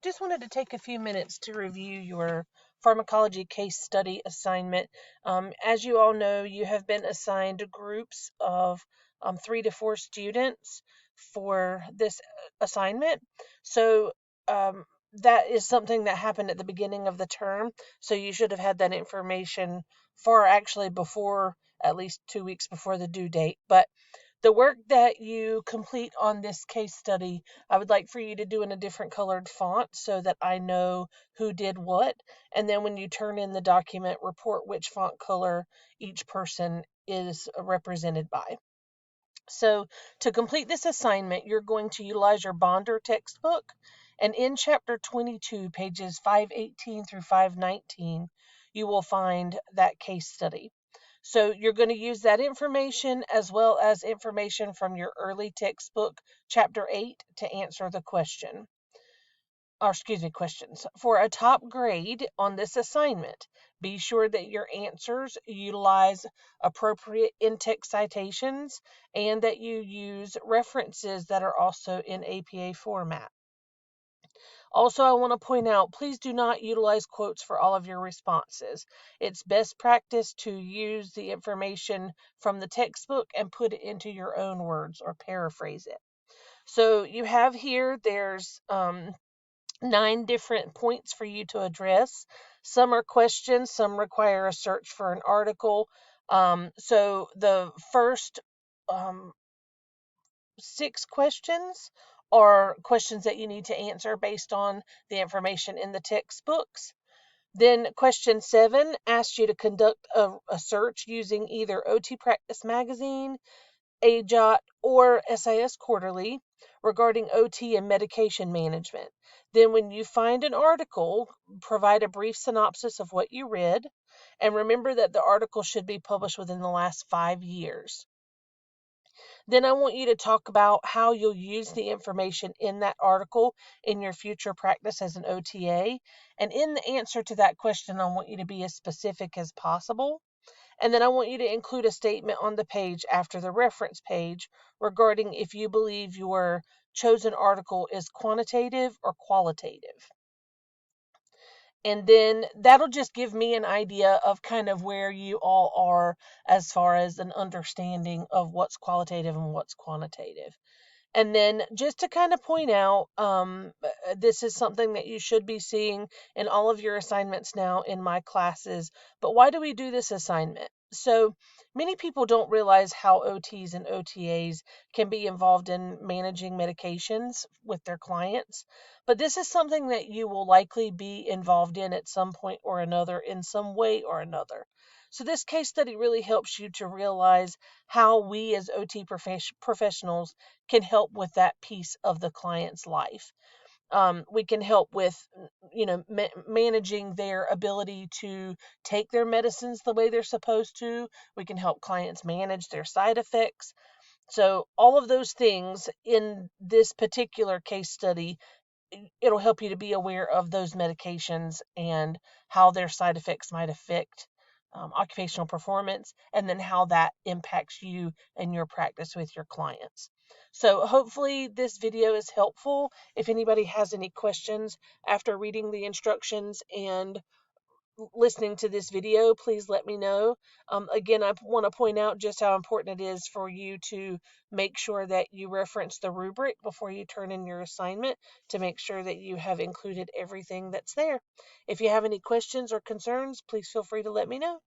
just wanted to take a few minutes to review your pharmacology case study assignment. As you all know, you have been assigned groups of 3 to 4 students for this assignment. So that is something that happened at the beginning of the term. So you should have had that information actually before, at least 2 weeks before the due date. But the work that you complete on this case study, I would like for you to do in a different colored font so that I know who did what. And then when you turn in the document, report which font color each person is represented by. So to complete this assignment, you're going to utilize your Bonder textbook. And in chapter 22, pages 518 through 519, you will find that case study. So you're going to use that information as well as information from your early textbook, chapter 8, to answer the questions. For a top grade on this assignment, be sure that your answers utilize appropriate in-text citations and that you use references that are also in APA format. Also, I want to point out, please do not utilize quotes for all of your responses. It's best practice to use the information from the textbook and put it into your own words or paraphrase it. So you have here, there's 9 different points for you to address. Some are questions, some require a search for an article. So the first 6 questions are questions that you need to answer based on the information in the textbooks. Then question 7 asks you to conduct a search using either OT Practice Magazine, AJOT, or SIS Quarterly regarding OT and medication management. Then when you find an article, provide a brief synopsis of what you read, and remember that the article should be published within the last 5 years. Then I want you to talk about how you'll use the information in that article in your future practice as an OTA. And in the answer to that question, I want you to be as specific as possible. And then I want you to include a statement on the page after the reference page regarding if you believe your chosen article is quantitative or qualitative. And then that'll just give me an idea of kind of where you all are as far as an understanding of what's qualitative and what's quantitative. And then just to kind of point out, this is something that you should be seeing in all of your assignments now in my classes. But why do we do this assignment? So many people don't realize how OTs and OTAs can be involved in managing medications with their clients. But this is something that you will likely be involved in at some point or another in some way or another. So this case study really helps you to realize how we as OT professionals can help with that piece of the client's life. We can help with, managing their ability to take their medicines the way they're supposed to. We can help clients manage their side effects. So all of those things in this particular case study, it'll help you to be aware of those medications and how their side effects might affect occupational performance, and then how that impacts you and your practice with your clients. So hopefully this video is helpful. If anybody has any questions after reading the instructions and listening to this video, please let me know. Again, I want to point out just how important it is for you to make sure that you reference the rubric before you turn in your assignment to make sure that you have included everything that's there. If you have any questions or concerns, please feel free to let me know.